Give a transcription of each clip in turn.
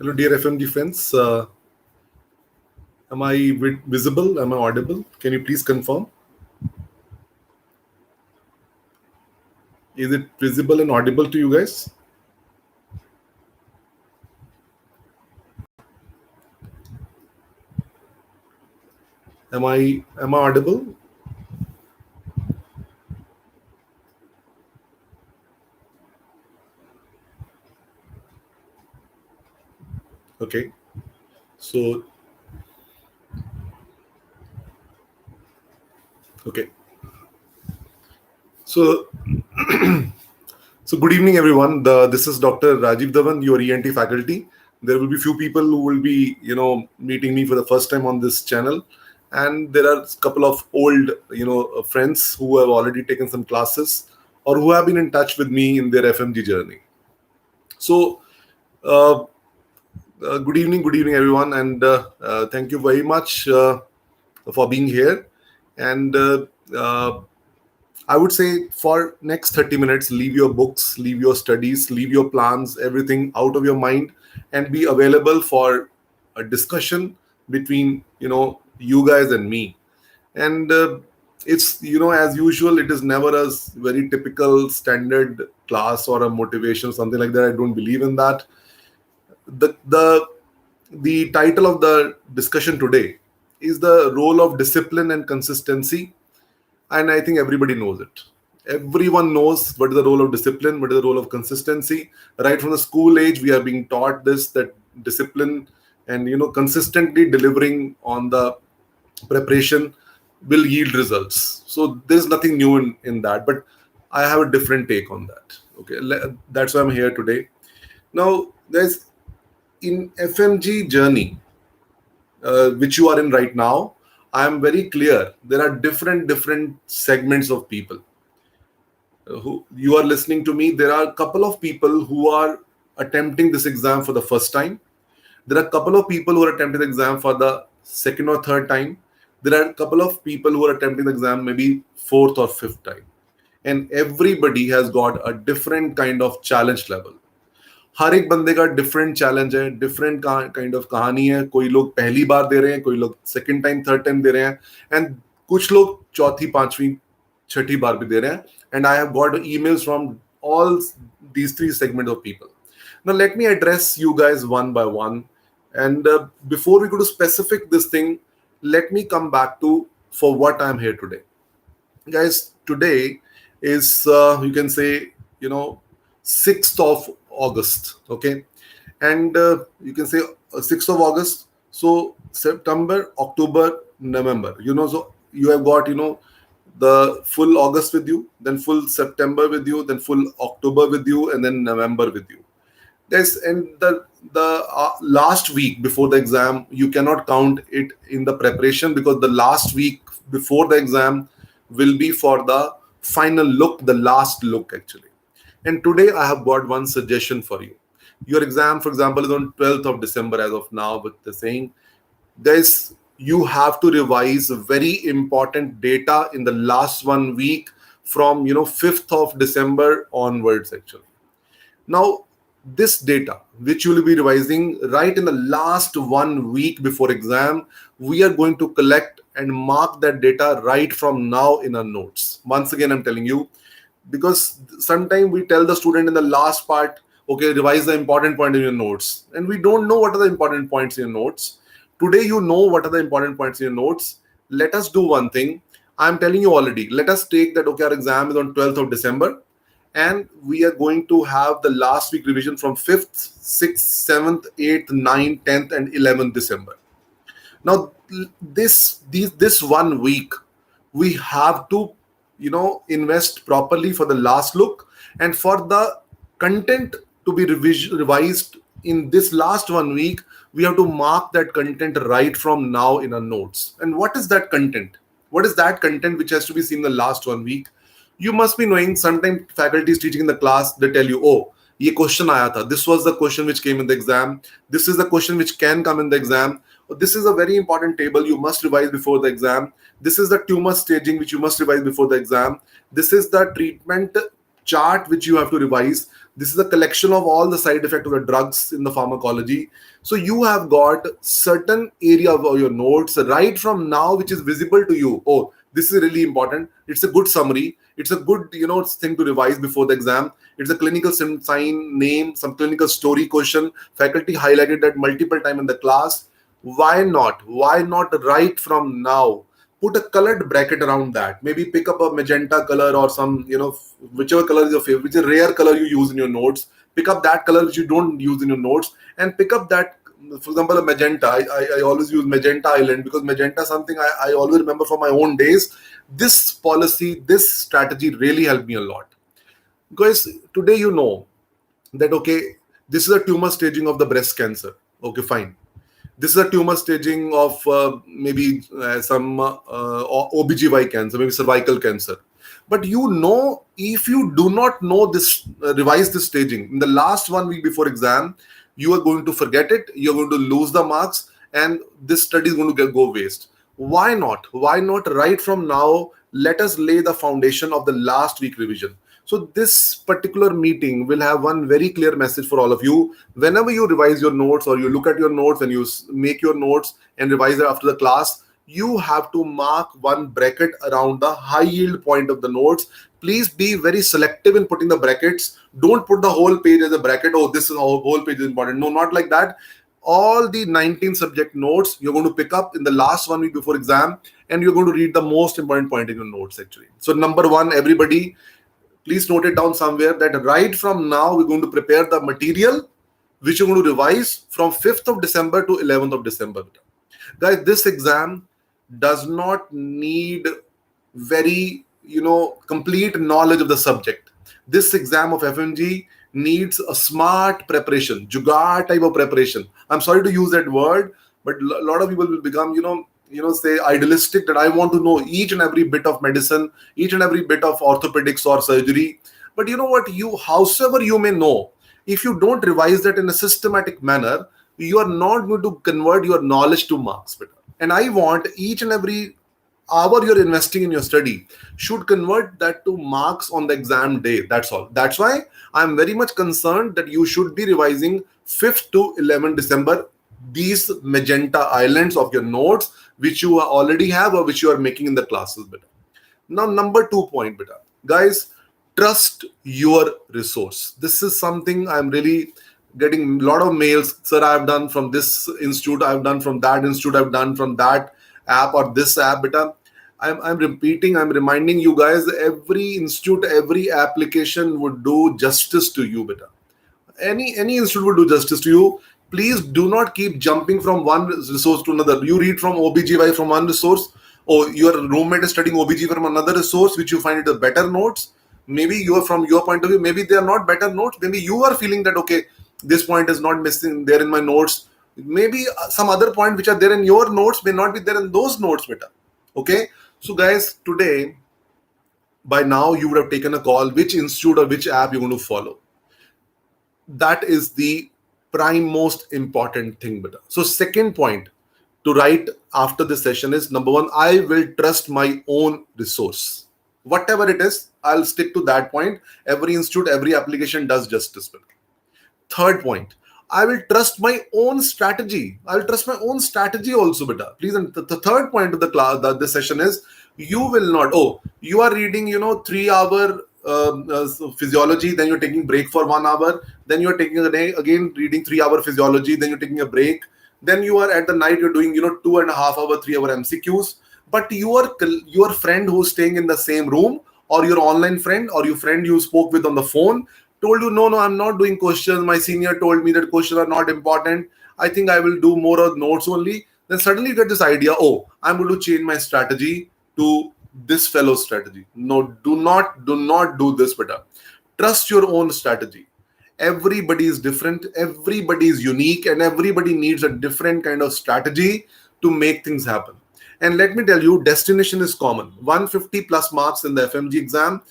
Hello, dear FMG friends. Am I visible? Am I audible? Can you please confirm? Is it visible and audible to you guys? Am I audible? Okay. So okay. So good evening, everyone. This is Dr. Rajiv Dhawan, your ENT faculty. There will be few people who will be, meeting me for the first time on this channel, and there are a couple of old, friends who have already taken some classes or who have been in touch with me in their FMG journey. So, uh, good evening, everyone, and thank you very much for being here. And I would say for next 30 minutes, leave your books, leave your studies, leave your plans, everything out of your mind, and be available for a discussion between you guys and me. And it's as usual, it is never a very typical standard class or a motivation, something like that. I don't believe in that. The the the title of the discussion today is the role of discipline and consistency, and I think everybody knows it. Everyone knows what is the role of discipline, what is the role of consistency. Right from the school age, we are being taught this, that discipline and consistently delivering on the preparation will yield results. So there's nothing new in that, but I have a different take on that. Okay, that's why I'm here today. Now, there's in FMG journey, which you are in right now. I am very clear. There are different segments of people who you are listening to me. There are a couple of people who are attempting this exam for the first time. There are a couple of people who are attempting the exam for the second or third time. There are a couple of people who are attempting the exam maybe fourth or fifth time. And everybody has got a different kind of challenge level. हर एक बंदे का different challenge है, different kind of कहानी है. कोई लोग पहली बार दे रहे हैं, कोई लोग सेकंड टाइम थर्ड टाइम दे रहे हैं, एंड कुछ लोग चौथी पांचवी छठी बार भी दे रहे हैं. And I have got emails from all these three segments of people. Now let me address you guys one by one, and before we go to specific this thing, let me come back to for what I'm here today. Guys, today is you can say 6th of August, okay, and you can say 6th of August. So September, October, November, so you have got the full August with you, then full September with you, then full October with you, and then November with you. Yes, and the last week before the exam, you cannot count it in the preparation, because the last week before the exam will be for the final look, the last look actually. And today I have got one suggestion for you. Your exam, for example, is on 12th of December as of now, with the saying, guys, you have to revise very important data in the last 1 week from 5th of December onwards actually. Now, this data, which you will be revising right in the last 1 week before exam, we are going to collect and mark that data right from now in our notes. Once again, I'm telling you, because sometimes we tell the student in the last part, okay, revise the important point in your notes, and we don't know what are the important points in your notes. Today, you know what are the important points in your notes. Let us do one thing. I'm telling you already. Let us take that, okay, our exam is on 12th of December, and we are going to have the last week revision from 5th, 6th, 7th, 8th, 9th, 10th, and 11th December. Now, this 1 week, we have to invest properly for the last look, and for the content to be revised in this last 1 week, we have to mark that content right from now in our notes. And what is that content? What is that content which has to be seen in the last 1 week? You must be knowing, sometimes faculty is teaching in the class, they tell you, oh, ये question आया था, this was the question which came in the exam, this is the question which can come in the exam, this is a very important table you must revise before the exam, this is the tumor staging which you must revise before the exam, this is the treatment chart which you have to revise. This is a collection of all the side effects of the drugs in the pharmacology. So you have got certain area of your notes right from now which is visible to you. Oh, this is really important. It's a good summary. It's a good thing to revise before the exam. It's a clinical sign name, some clinical story question. Faculty highlighted that multiple time in the class. Why not? Why not right from now? Put a colored bracket around that. Maybe pick up a magenta color or some, whichever color is your favorite, which is a rare color you use in your notes. Pick up that color which you don't use in your notes and pick up that, for example, a magenta. I always use magenta island because magenta is something I always remember from my own days. This policy, this strategy really helped me a lot. Because today that, okay, this is a tumor staging of the breast cancer. Okay, fine. This is a tumor staging of maybe some OBGY cancer, maybe cervical cancer. But if you do not know this, revise this staging in the last 1 week before exam, you are going to forget it. You're going to lose the marks, and this study is going to go waste. Why not? Why not right from now? Let us lay the foundation of the last week revision. So this particular meeting will have one very clear message for all of you. Whenever you revise your notes or you look at your notes and you make your notes and revise it after the class, you have to mark one bracket around the high yield point of the notes. Please be very selective in putting the brackets. Don't put the whole page as a bracket. Oh, this is whole page is important. No, not like that. All the 19 subject notes you're going to pick up in the last 1 week before exam, and you're going to read the most important point in your notes actually. So number one, everybody, please note it down somewhere that right from now, we're going to prepare the material which you're going to revise from 5th of December to 11th of December. Guys, this exam does not need very, complete knowledge of the subject. This exam of FMG needs a smart preparation, jugaad type of preparation. I'm sorry to use that word, but a lot of people will become, say idealistic that I want to know each and every bit of medicine, each and every bit of orthopedics or surgery. But you know what? Howsoever you may know, if you don't revise that in a systematic manner, you are not going to convert your knowledge to marks. And I want each and every hour you're investing in your study should convert that to marks on the exam day. That's all. That's why I'm very much concerned that you should be revising 5th to 11th December, these magenta islands of your notes, which you already have or which you are making in the classes. Now, number 2 point, guys, trust your resource. This is something I'm really getting a lot of mails. Sir, I've done from this institute, I've done from that institute, I've done from that app or this app. I'm repeating, I'm reminding you guys, every institute, every application would do justice to you. Any institute will do justice to you. Please do not keep jumping from one resource to another. You read from OBGY from one resource, or your roommate is studying OBGY from another resource, which you find it a better notes. Maybe you are, from your point of view, maybe they are not better notes. Maybe you are feeling that, okay, this point is not missing there in my notes. Maybe some other point which are there in your notes may not be there in those notes. Okay. So guys, today, by now you would have taken a call which institute or which app you're going to follow. That is the prime most important thing. So second point to write after this session is, number one, I will trust my own resource. Whatever it is, I'll stick to that point. Every institute, every application does justice. Third point, I will trust my own strategy. I will trust my own strategy also, please. And the third point of the class, this session is, you will not, you are reading, 3 hour physiology, then you're taking break for 1 hour, then you're taking again reading 3 hour physiology, then you're taking a break, then you are at the night, you're doing, 2.5 hour, 3 hour MCQs. But your friend who's staying in the same room, or your online friend, or your friend you spoke with on the phone, told you, no, I'm not doing questions. My senior told me that questions are not important. I think I will do more of notes only. Then suddenly you get this idea, I'm going to change my strategy to this fellow's strategy. No, do not do this, Trust your own strategy. Everybody is different. Everybody is unique, and everybody needs a different kind of strategy to make things happen. And let me tell you, destination is common. 150 plus marks in the FMG exam.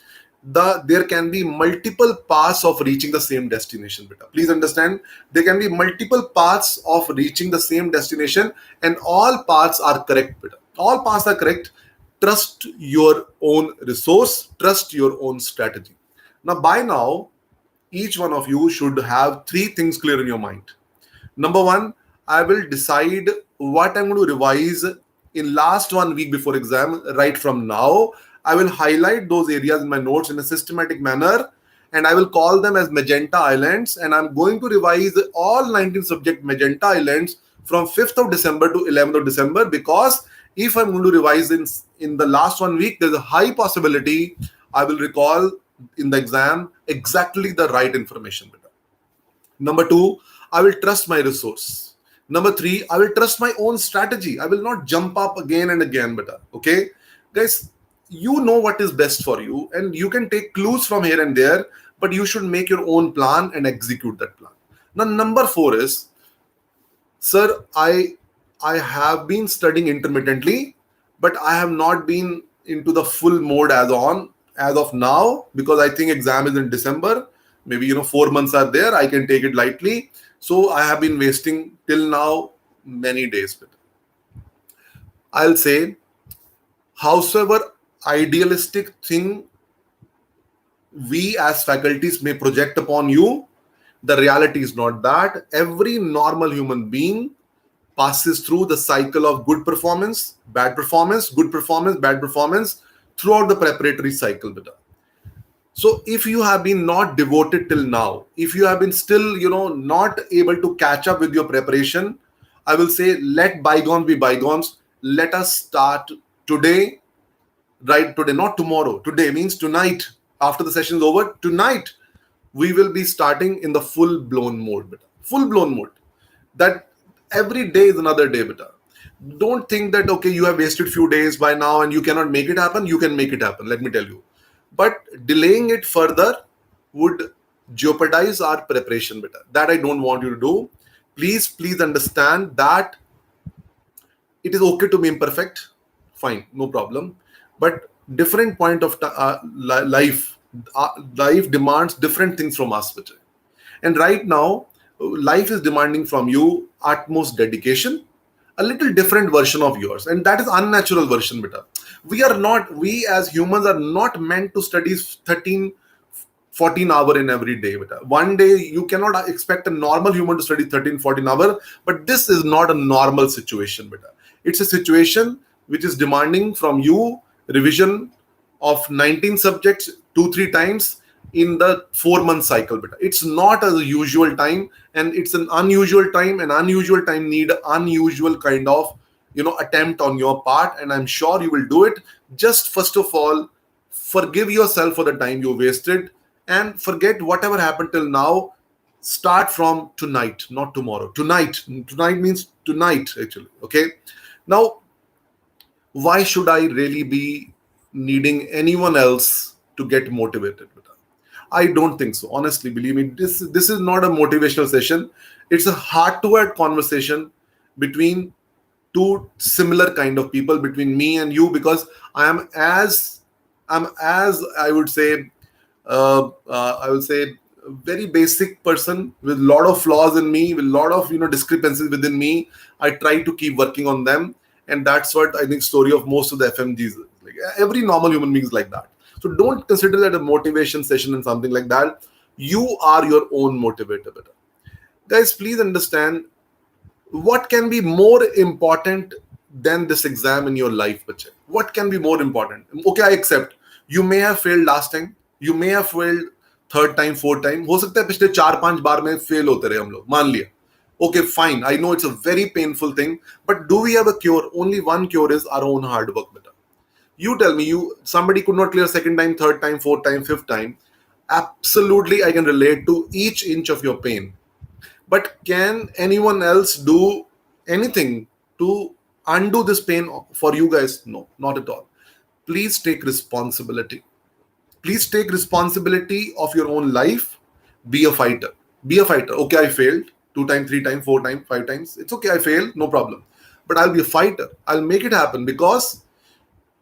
There can be multiple paths of reaching the same destination. Please understand, there can be multiple paths of reaching the same destination, and all paths are correct. All paths are correct. Trust your own resource. Trust your own strategy. Now, by now, each one of you should have three things clear in your mind. Number one, I will decide what I'm going to revise in last 1 week before exam. Right from now, I will highlight those areas in my notes in a systematic manner, and I will call them as Magenta Islands. And I'm going to revise all 19 subject Magenta Islands from 5th of December to 11th of December, because if I'm going to revise in the last 1 week, there's a high possibility I will recall in the exam exactly the right information. Number two, I will trust my resource. Number three, I will trust my own strategy. I will not jump up again and again, better. Okay, guys, you know what is best for you, and you can take clues from here and there, but you should make your own plan and execute that plan. Now, number four is, sir, I have been studying intermittently, but I have not been into the full mode as of now, because I think exam is in December. Maybe 4 months are there. I can take it lightly. So I have been wasting till now many days with it. I'll say, howsoever idealistic thing we as faculties may project upon you, the reality is not that. Every normal human being passes through the cycle of good performance, bad performance, good performance, bad performance throughout the preparatory cycle. So if you have been not devoted till now, if you have been still, not able to catch up with your preparation, I will say, let bygones be bygones. Let us start today, right today, not tomorrow. Today means tonight. After the session is over, tonight, we will be starting in the full-blown mode. Full-blown mode. That every day is another day. Don't think that, okay, you have wasted few days by now and you cannot make it happen. You can make it happen, let me tell you. But delaying it further would jeopardize our preparation. That I don't want you to do. Please understand that it is okay to be imperfect. Fine, no problem. But different point of life, life demands different things from us. And right now, life is demanding from you utmost dedication, a little different version of yours, and that is unnatural version. We as humans are not meant to study 13 14 hour in every day. One day you cannot expect a normal human to study 13-14 hours, but this is not a normal situation. It's a situation which is demanding from you revision of 19 subjects 2-3 times in the 4-month cycle. It's not a usual time, and it's an unusual time, and unusual time need unusual kind of attempt on your part, and I'm sure you will do it. Just first of all, forgive yourself for the time you wasted, and forget whatever happened till now. Start from tonight, not tomorrow. Tonight means tonight, actually. Okay, now, why should I really be needing anyone else to get motivated? I don't think so. Honestly, believe me, this is not a motivational session. It's a heart-to-heart conversation between two similar kind of people, between me and you, because I'm as I would say, very basic person with a lot of flaws in me, with a lot of discrepancies within me. I try to keep working on them, and that's what I think story of most of the FMGs. Like every normal human being is like that. So don't consider that a motivation session and something like that. You are your own motivator. Guys, please understand, what can be more important than this exam in your life? What can be more important? Okay, I accept. You may have failed last time. You may have failed third time, fourth time. हो सकता है पिछले 4-5 बार में fail होते रहे हम लोग. मान लिया. Okay, fine. I know it's a very painful thing, but do we have a cure? Only one cure is our own hard work. You tell me, somebody could not clear second time, third time, fourth time, fifth time. Absolutely, I can relate to each inch of your pain. But can anyone else do anything to undo this pain for you guys? No, not at all. Please take responsibility. Please take responsibility of your own life. Be a fighter. Be a fighter. Okay, I failed 2 times, 3 times, 4 times, 5 times. It's okay, I failed, no problem. But I'll be a fighter. I'll make it happen, because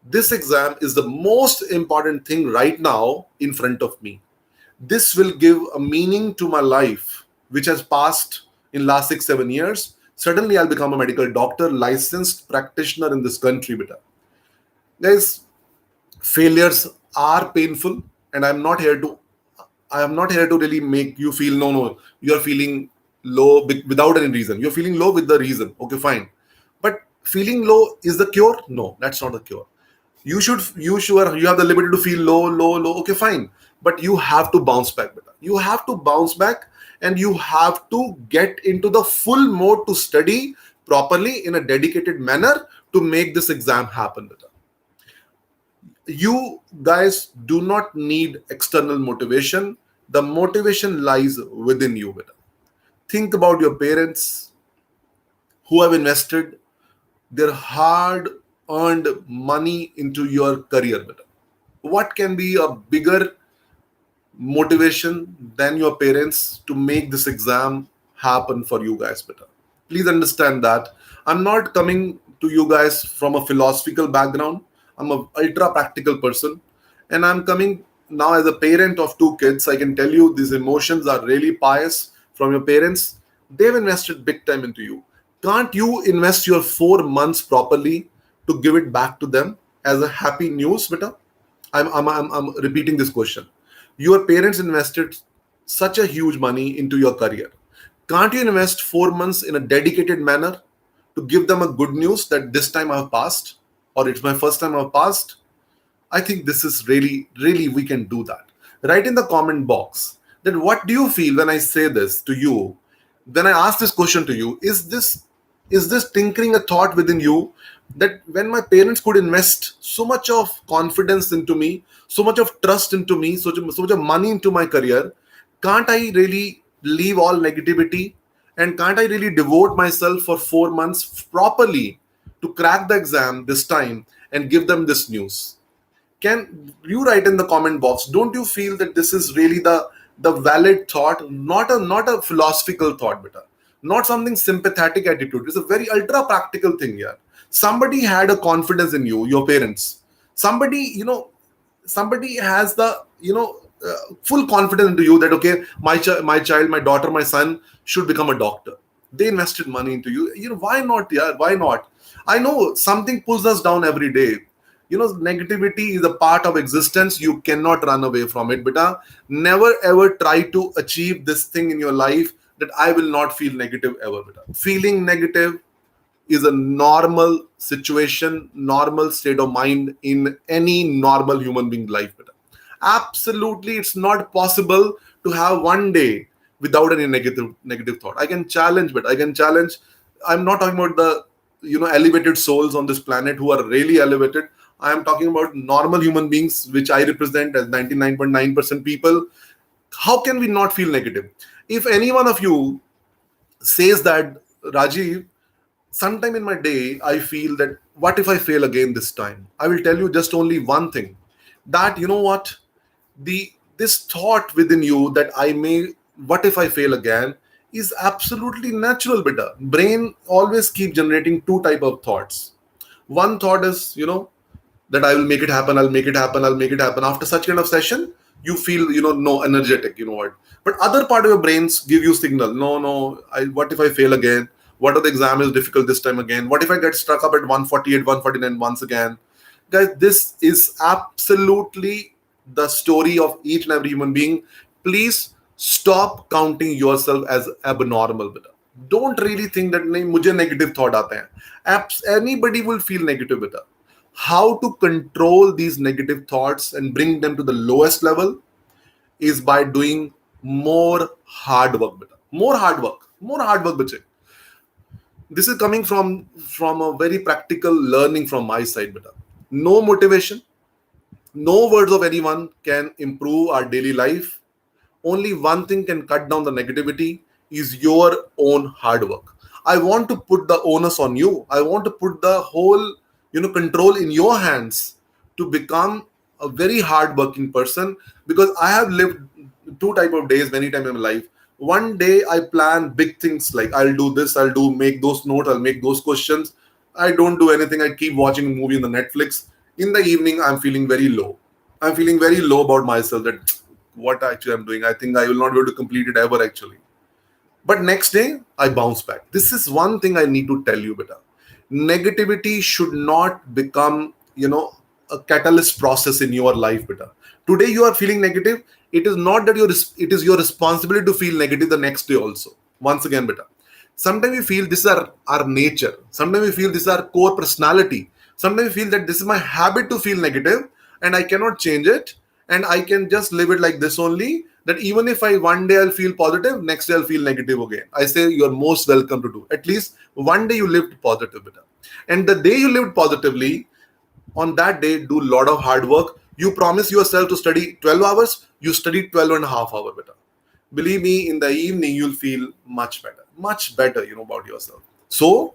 this exam is the most important thing right now in front of me. This will give a meaning to my life, which has passed in last 6-7 years. Suddenly, I'll become a medical doctor, licensed practitioner in this country. Guys, failures are painful, and I'm not here to I am not here to really make you feel, no, you are feeling low without any reason. You're feeling low with the reason. Okay, fine. But feeling low is the cure? No, that's not the cure. You have the liberty to feel low. Okay, fine. But you have to bounce back, beta. You have to bounce back, and you have to get into the full mode to study properly in a dedicated manner to make this exam happen, beta. You guys do not need external motivation. The motivation lies within you, beta. Think about your parents who have invested their hard earned money into your career, beta. What can be a bigger motivation than your parents to make this exam happen for you guys, beta? Please understand that I'm not coming to you guys from a philosophical background. I'm a ultra practical person, and I'm coming now as a parent of two kids. I can tell you these emotions are really pious from your parents. They've invested big time into you. Can't you invest your 4 months properly to give it back to them as a happy news, beta? I'm repeating this question. Your parents invested such a huge money into your career. Can't you invest 4 months in a dedicated manner to give them a good news that this time I've passed, or it's my first time I've passed? I think this is really, we can do that. Write in the comment box that what do you feel when I say this to you? When I ask this question to you, is this tinkering a thought within you that when my parents could invest so much of confidence into me, so much of trust into me, so much of money into my career, can't I really leave all negativity, and can't I really devote myself for 4 months properly to crack the exam this time and give them this news? Can you write in the comment box? Don't you feel that this is really the valid thought, not a philosophical thought, beta, not something sympathetic attitude? It's a very ultra practical thing here. Somebody had a confidence in you, your parents. Somebody has the full confidence into you that okay, my child, my daughter, my son should become a doctor. They invested money into you. Why not? Yeah, why not? I know something pulls us down every day. Negativity is a part of existence. You cannot run away from it, beta. Never ever try to achieve this thing in your life that I will not feel negative ever, beta. Feeling negative is a normal situation, normal state of mind in any normal human being life, beta. Absolutely, it's not possible to have one day without any negative thought. I can challenge, but I can challenge. I'm not talking about the elevated souls on this planet who are really elevated. I am talking about normal human beings, which I represent as 99.9% people. How can we not feel negative? If any one of you says that, Rajiv, sometime in my day, I feel that what if I fail again this time? I will tell you just only one thing. That you know what? This thought within you that I may, what if I fail again, is absolutely natural, beta. Brain always keep generating two type of thoughts. One thought is, that I will make it happen, I'll make it happen, I'll make it happen. After such kind of session, you feel, no energetic, what. But other part of your brains give you signal, no, what if I fail again? What if the exam is difficult this time again? What if I get stuck up at 148, 149 once again? Guys, this is absolutely the story of each and every human being. Please stop counting yourself as abnormal, beta. Don't really think that nahi mujhe negative thought aate hain. Anybody will feel negative, beta. How to control these negative thoughts and bring them to the lowest level is by doing more hard work, beta. More hard work, bache. This is coming from a very practical learning from my side, beta. No motivation, no words of anyone can improve our daily life. Only one thing can cut down the negativity is your own hard work. I want to put the onus on you. I want to put the whole control in your hands to become a very hard working person, because I have lived two type of days many times in my life. One day I plan big things like I'll do this, make those notes, I'll make those questions. I don't do anything. I keep watching a movie on the Netflix. In the evening, I'm feeling very low. I'm feeling very low about myself, that what actually I'm doing. I think I will not be able to complete it ever actually. But next day, I bounce back. This is one thing I need to tell you, beta. Negativity should not become, a catalyst process in your life, beta. Today you are feeling negative. It is not that it is your responsibility to feel negative the next day also. Once again, beta. Sometimes we feel this is our nature. Sometimes we feel this is our core personality. Sometimes we feel that this is my habit to feel negative and I cannot change it, and I can just live it like this only. That even if I one day I'll feel positive, next day I'll feel negative again. I say you're most welcome to do. At least one day you lived positive, beta. And the day you lived positively, on that day, do a lot of hard work. You promise yourself to study 12 hours, you study 12 and a half hours better. Believe me, in the evening, you'll feel much better, about yourself. So,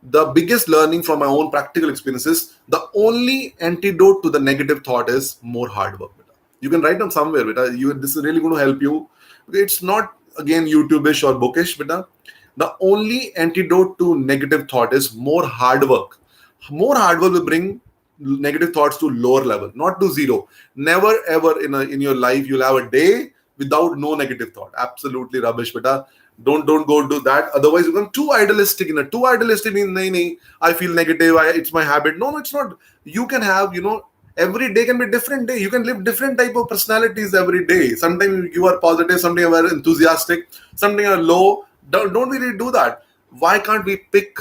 the biggest learning from my own practical experiences, the only antidote to the negative thought is more hard work. Beta. You can write them somewhere, beta. This is really going to help you. It's not, again, YouTube-ish or bookish, beta. The only antidote to negative thought is more hard work. More hard work will bring negative thoughts to lower level, not to zero. Never ever in your life you'll have a day without no negative thought. Absolutely rubbish, beta. Don't go do that. Otherwise, you become too idealistic. Too idealistic means nahi, I feel negative. It's my habit. No, it's not. You can have every day can be different day. You can live different type of personalities every day. Sometimes you are positive, sometimes you are enthusiastic, sometimes you are low. Don't really do that. Why can't we pick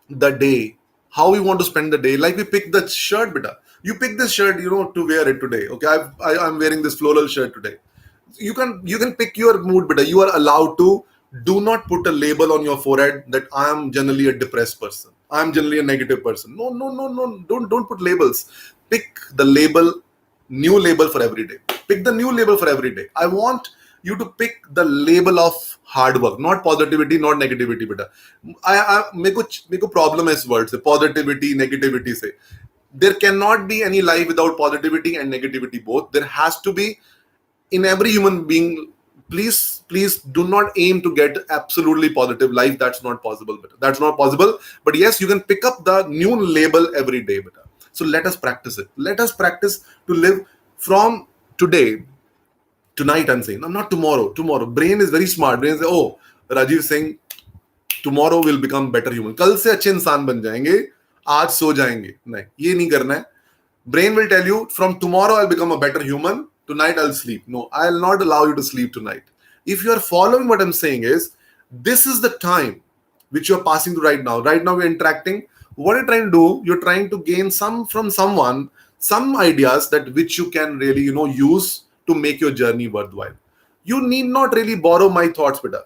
the day, how we want to spend the day? Like we pick the shirt, beta. You pick this shirt, to wear it today. Okay, I'm wearing this floral shirt today. You can pick your mood, beta. You are allowed to. Do not put a label on your forehead that I am generally a depressed person. I'm generally a negative person. No, no, no, no. Don't put labels. Pick the label, new label for every day. Pick the new label for every day. I want you to pick the label of hard work, not positivity, not negativity, beta. मेरे को problem है इस word से, positivity, negativity से. There cannot be any life without positivity and negativity both. There has to be in every human being. Please do not aim to get absolutely positive life. That's not possible, beta. That's not possible. But yes, you can pick up the new label every day, beta. So let us practice it. Let us practice to live from today. Tonight, I'm saying, no, not tomorrow. Tomorrow. Brain is very smart. Brain says, oh, Rajiv is saying, tomorrow will become better human. कल से अच्छे इंसान बन जाएंगे, आज सो जाएंगे. नहीं, ये नहीं करना है. Brain will tell you, from tomorrow I'll become a better human. Tonight I'll sleep. No, I'll not allow you to sleep tonight. If you are following what I'm saying is, this is the time which you're passing through right now. Right now we're interacting. What you're trying to do, you're trying to gain some from someone, some ideas that which you can really, use to make your journey worthwhile. You need not really borrow my thoughts, beta.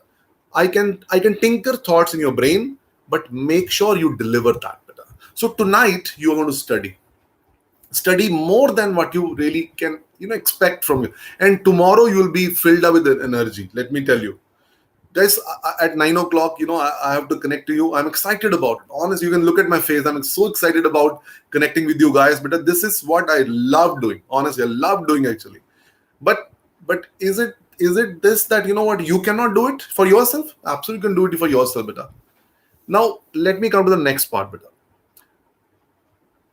I can tinker thoughts in your brain, but make sure you deliver that, beta. So tonight you are going to study more than what you really can expect from you, and tomorrow you will be filled up with energy. Let me tell you, guys, at 9 o'clock, I have to connect to you. I'm excited about it. Honestly, you can look at my face. I'm so excited about connecting with you guys, but this is what I love doing. Honestly, I love doing actually. But is it this that what you cannot do it for yourself? Absolutely, you can do it for yourself, beta. Now let me come to the next part, beta.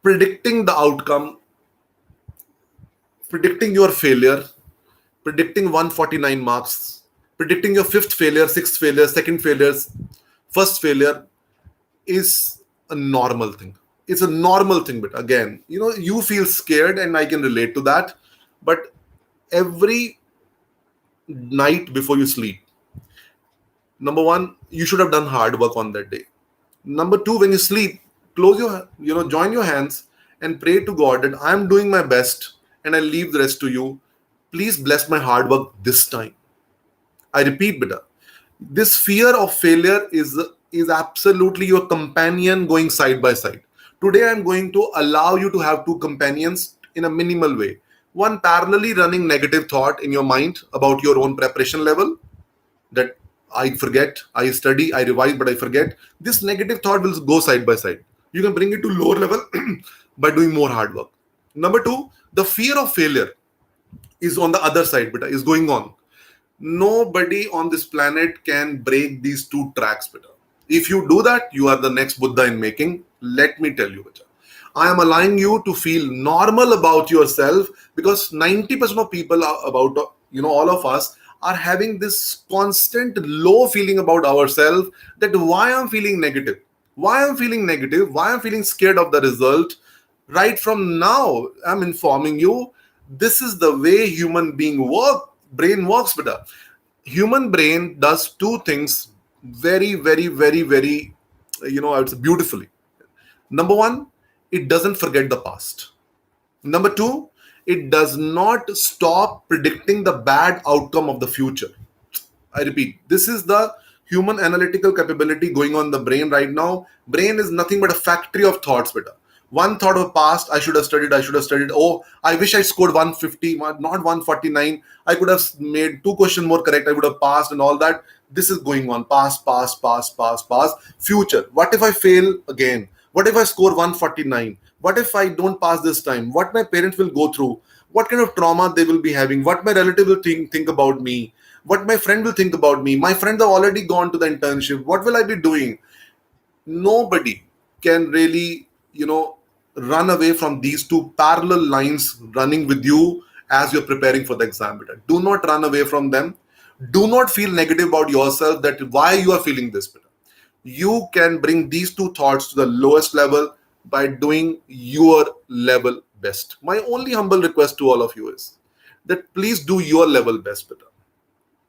Predicting the outcome, predicting your failure, predicting 149 marks, predicting your fifth failure, sixth failure, second failures, first failure is a normal thing. It's a normal thing, but again, you feel scared, and I can relate to that. But every night before you sleep, number one, you should have done hard work on that day. Number two, when you sleep, close join your hands and pray to God that I'm doing my best and I leave the rest to you. Please bless my hard work this time. I repeat, beta, this fear of failure is absolutely your companion going side by side. Today, I'm going to allow you to have two companions in a minimal way. One parallelly running negative thought in your mind about your own preparation level, that I forget, I study, I revise, but I forget. This negative thought will go side by side. You can bring it to lower level by doing more hard work. Number two, the fear of failure is on the other side, beta, is going on. Nobody on this planet can break these two tracks, beta. If you do that, you are the next Buddha in making. Let me tell you, beta. I am allowing you to feel normal about yourself, because 90% of people are about, all of us are having this constant low feeling about ourselves, that why I'm feeling negative, why I'm feeling scared of the result. Right from now, I'm informing you, this is the way brain works, beta. Human brain does two things very, very, very, very, I would say beautifully. Number one, it doesn't forget the past. Number two, it does not stop predicting the bad outcome of the future. I repeat, this is the human analytical capability going on in the brain right now. Brain is nothing but a factory of thoughts, beta. One thought of past, I should have studied, I should have studied. Oh, I wish I scored 150, not 149. I could have made two questions more correct. I would have passed and all that. This is going on. Past, past, past, past, past. Future. What if I fail again? What if I score 149? What if I don't pass this time? What my parents will go through? What kind of trauma they will be having? What my relative will think about me? What my friend will think about me? My friends have already gone to the internship. What will I be doing? Nobody can really, run away from these two parallel lines running with you as you're preparing for the exam. Do not run away from them. Do not feel negative about yourself that why you are feeling this. You can bring these two thoughts to the lowest level by doing your level best. My only humble request to all of you is that please do your level best.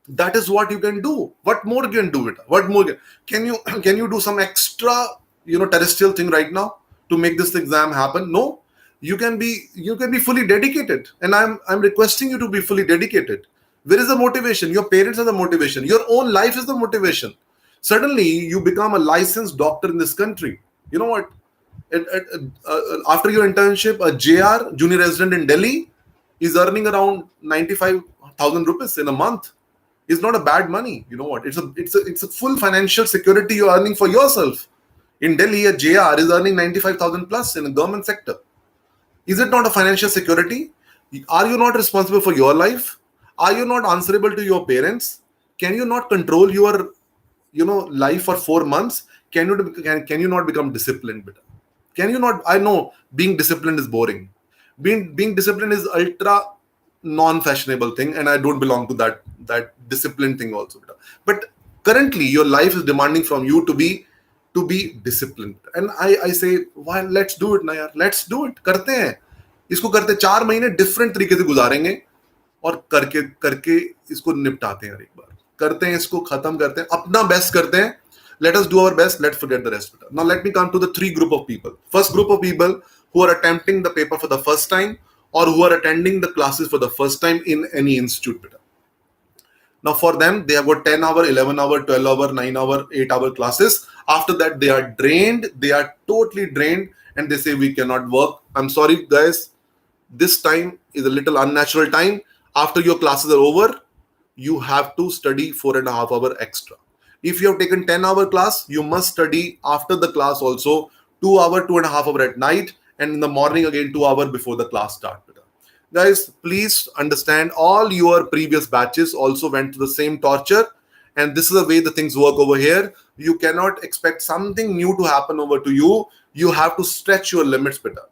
That is what you can do. What more you can do it? What more can you can you do some extra terrestrial thing right now to make this exam happen? No, you can be fully dedicated, and I'm requesting you to be fully dedicated. Where is the motivation? Your parents are the motivation. Your own life is the motivation. Suddenly you become a licensed doctor in this country. You know what? After your internship, a JR, junior resident in Delhi, is earning around 95,000 rupees in a month. It's not a bad money. You know what? It's a full financial security you're earning for yourself. In Delhi, a JR is earning 95,000 plus in the government sector. Is it not a financial security? Are you not responsible for your life? Are you not answerable to your parents? Can you not control your life for 4 months? Can you not become disciplined? Can you not? I know being disciplined is boring. Being disciplined is ultra non-fashionable thing, and I don't belong to that disciplined thing also. But currently your life is demanding from you to be disciplined, and I say, why, let's do it na yaar, let's do it. करते हैं इसको, करते 4 महीने different तरीके से गुजारेंगे और करके करके इसको निपटाते हैं यार, एक बार करते हैं, इसको खत्म करते हैं, अपना बेस्ट करते हैं. Let us do our best. Let's forget the rest. Now let me come to the three group of people. First group of people who are attempting the paper for the first time, or who are attending the classes for the first time in any institute. Now for them, they have got 10-hour, 11-hour, 12-hour, 9-hour, 8-hour classes. After that, they are drained. They are totally drained, and they say we cannot work. I'm sorry, guys. This time is a little unnatural time. After your classes are over, you have to study 4.5 hours extra. If you have taken 10-hour class, you must study after the class also 2 hours, 2.5 hours at night, and in the morning again 2 hours before the class starts. Guys, please understand, all your previous batches also went through the same torture, and this is the way the things work over here. You cannot expect something new to happen over to you. You have to stretch your limits better.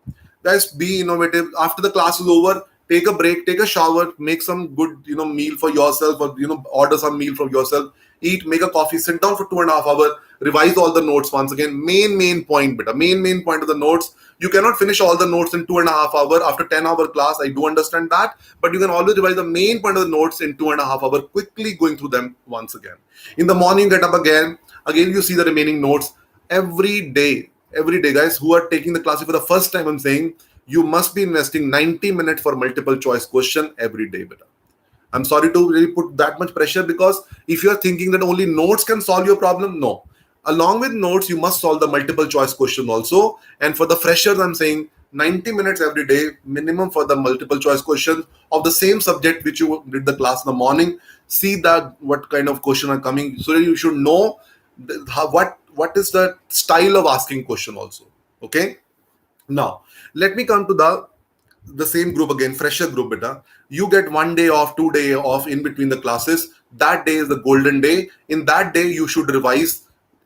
Guys, be innovative. After the class is over, take a break, take a shower, make some good meal for yourself, or order some meal from yourself, eat, make a coffee, sit down for 2.5 hours, revise all the notes once again. Main point beta, main point of the notes. You cannot finish all the notes in 2.5 hours after 10-hour class. I do understand that, but you can always revise the main point of the notes in 2.5 hours, quickly going through them once again. In the morning, get up again you see the remaining notes every day, guys, who are taking the class for the first time. I'm saying you must be investing 90 minutes for multiple choice question every day. Beta, I'm sorry to really put that much pressure, because if you're thinking that only notes can solve your problem, no. Along with notes, you must solve the multiple choice question also. And for the freshers, I'm saying 90 minutes every day minimum for the multiple choice questions of the same subject which you did the class in the morning. See that what kind of question are coming, so that you should know what is the style of asking question also. Okay. Now let me come to the same group again, fresher group. Beta, you get 1 day off, 2 day off in between the classes. That day is the golden day. In that day, you should revise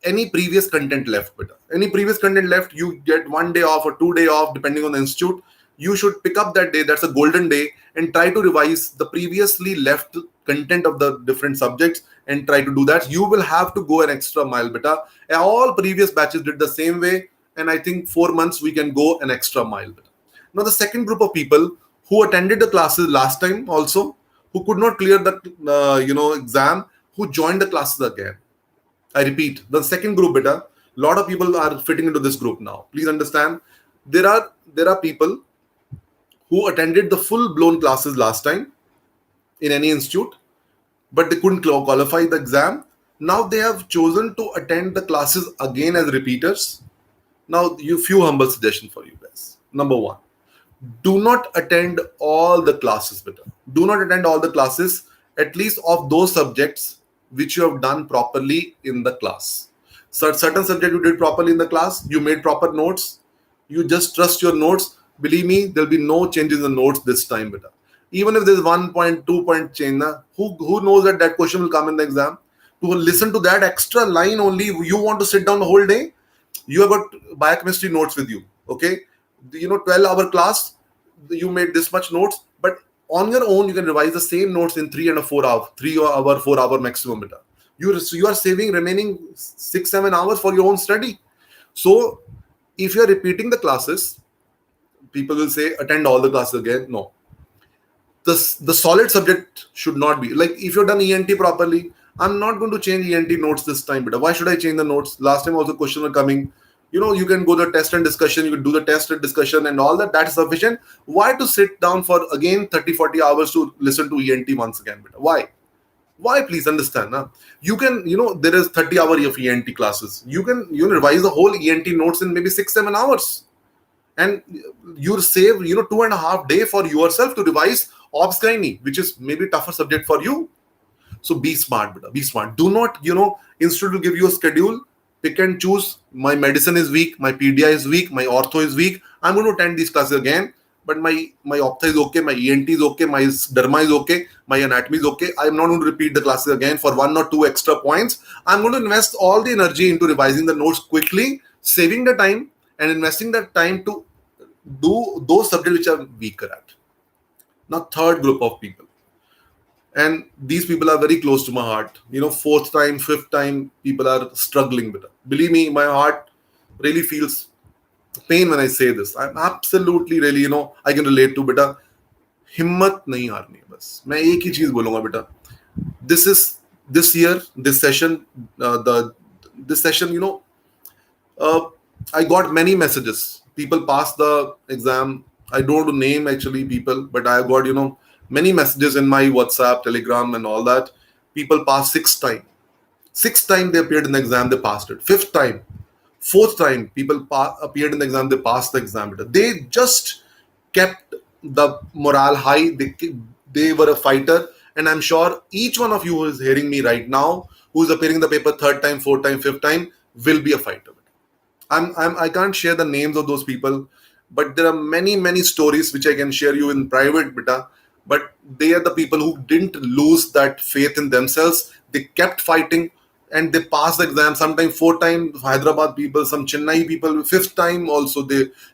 any previous content left. Beta, any previous content left, you get 1 day off or 2 day off depending on the institute. You should pick up that day, that's a golden day, and try to revise the previously left content of the different subjects, and try to do that. You will have to go an extra mile. Beta, all previous batches did the same way, and I think 4 months we can go an extra mile. Beta. Now the second group of people who attended the classes last time also, who could not clear the exam, who joined the classes again. I repeat, the second group, beta. Lot of people are fitting into this group now. Please understand, there are people who attended the full blown classes last time in any institute, but they couldn't qualify the exam. Now they have chosen to attend the classes again as repeaters. Now, few humble suggestions for you guys. Number one, do not attend all the classes, beta. Do not attend all the classes, at least of those subjects which you have done properly in the class. So certain subject you did properly in the class, you made proper notes, you just trust your notes. Believe me, there'll be no changes in the notes this time, beta. Even if there's 1 point, 2 point change, who knows that that question will come in the exam? To listen to that extra line only, you want to sit down the whole day? You have got biochemistry notes with you, okay? 12-hour class, you made this much notes, but on your own, you can revise the same notes in 3 hour, 4 hour maximum. Beta. You are saving remaining 6-7 hours for your own study. So if you are repeating the classes, people will say attend all the classes again. No, the solid subject should not be like, if you've done ENT properly, I'm not going to change ENT notes this time, but why should I change the notes? Last time also questions were coming. You can go the test and discussion, you can do the test and discussion and all that. That's sufficient. Why to sit down for again 30-40 hours to listen to ENT once again? Why? Please understand. You can, there is 30 hours of ENT classes. You can revise the whole ENT notes in maybe 6-7 hours. And you save, 2.5 days for yourself to revise obs gynae, which is maybe tougher subject for you. So be smart, beta. Be smart. Do not, institute will give you a schedule, pick and choose. My medicine is weak, my PDI is weak, my ortho is weak. I'm going to attend these classes again, but my optha is okay, my ENT is okay, my derma is okay, my anatomy is okay. I'm not going to repeat the classes again for 1 or 2 extra points. I'm going to invest all the energy into revising the notes quickly, saving the time and investing that time to do those subjects which I'm weaker at. Now, third group of people. And these people are very close to my heart. Fourth time, fifth time, people are struggling with it. Believe me, my heart really feels pain when I say this. I'm absolutely really, I can relate to, beta. Himmat nahi harni hai bas. Main ek hi cheez bolunga, beta. This year, this session, I got many messages. People passed the exam. I don't want to name actually people, but I got, many messages in my WhatsApp, Telegram and all that. People passed 6 times. 6th time they appeared in the exam, they passed it. 5th time, 4th time, people appeared in the exam, they passed the exam. They just kept the morale high. They were a fighter. And I'm sure each one of you who is hearing me right now, who is appearing in the paper 3rd time, 4th time, 5th time, will be a fighter. I can't share the names of those people, but there are many, many stories which I can share you in private, beta. But they are the people who didn't lose that faith in themselves. They kept fighting and they passed the exam. Sometimes 4th time, Hyderabad people, some Chennai people, 5th time also.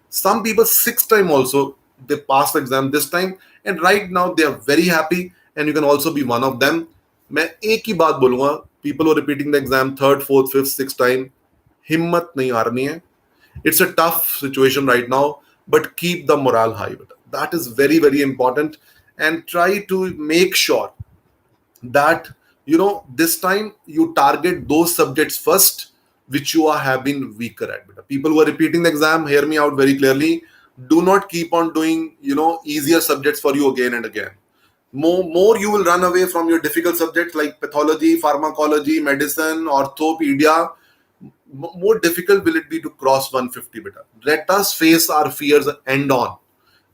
Some people 6th time also, they passed the exam this time. And right now they are very happy, and you can also be one of them. मैं एक ही बात बोलूँगा, people who are repeating the exam 3rd, 4th, 5th, 6th time, हिम्मत नहीं हारनी है. It's a tough situation right now, but keep the morale high. That is very, very important. And try to make sure that, this time you target those subjects first, which you have been weaker at. People who are repeating the exam, hear me out very clearly. Do not keep on doing, easier subjects for you again and again. More you will run away from your difficult subjects like pathology, pharmacology, medicine, orthopedia. More difficult will it be to cross 150, beta. Let us face our fears end on.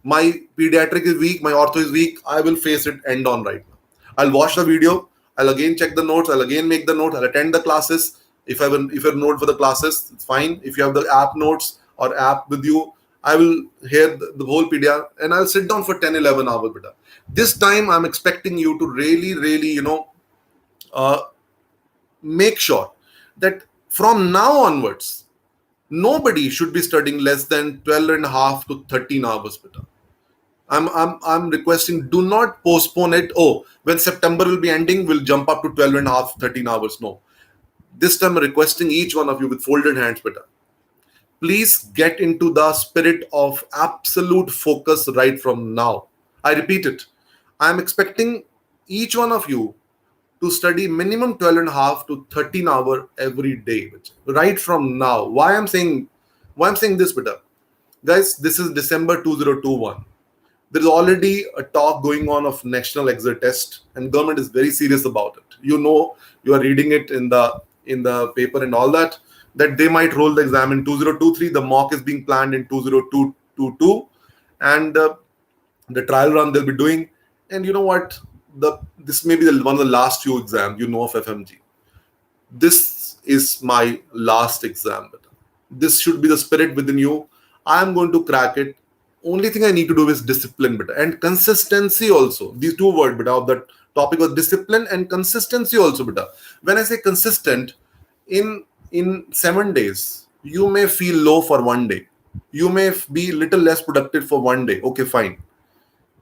My pediatric is weak, my ortho is weak, I will face it end on right now. I'll watch the video, I'll again check the notes, I'll again make the notes, I'll attend the classes. If you have a note for the classes, it's fine. If you have the app notes or app with you, I will hear the whole pedia and I'll sit down for 10-11 hours. Beta. This time I'm expecting you to really, really, make sure that from now onwards, nobody should be studying less than 12.5 to 13 hours. Beta. I'm requesting, do not postpone it. Oh, when September will be ending, we'll jump up to 12.5, 13 hours. No. This time I'm requesting each one of you with folded hands, beta. Please get into the spirit of absolute focus right from now. I repeat it. I am expecting each one of you to study minimum 12 and a half to 13 hour every day right from now. Why I'm saying this, better guys, this is December 2021. There is already a talk going on of national exit test, and government is very serious about it. You are reading it in the paper and all that they might roll the exam in 2023. The mock is being planned in 2022, and the trial run they'll be doing. And you know what, this may be one of the last few exams of FMG. This is my last exam. This should be the spirit within you. I am going to crack it. Only thing I need to do is discipline, and consistency also. These two words, of the topic was discipline and consistency also, When I say consistent, in 7 days, you may feel low for one day. You may be little less productive for one day. Okay, fine.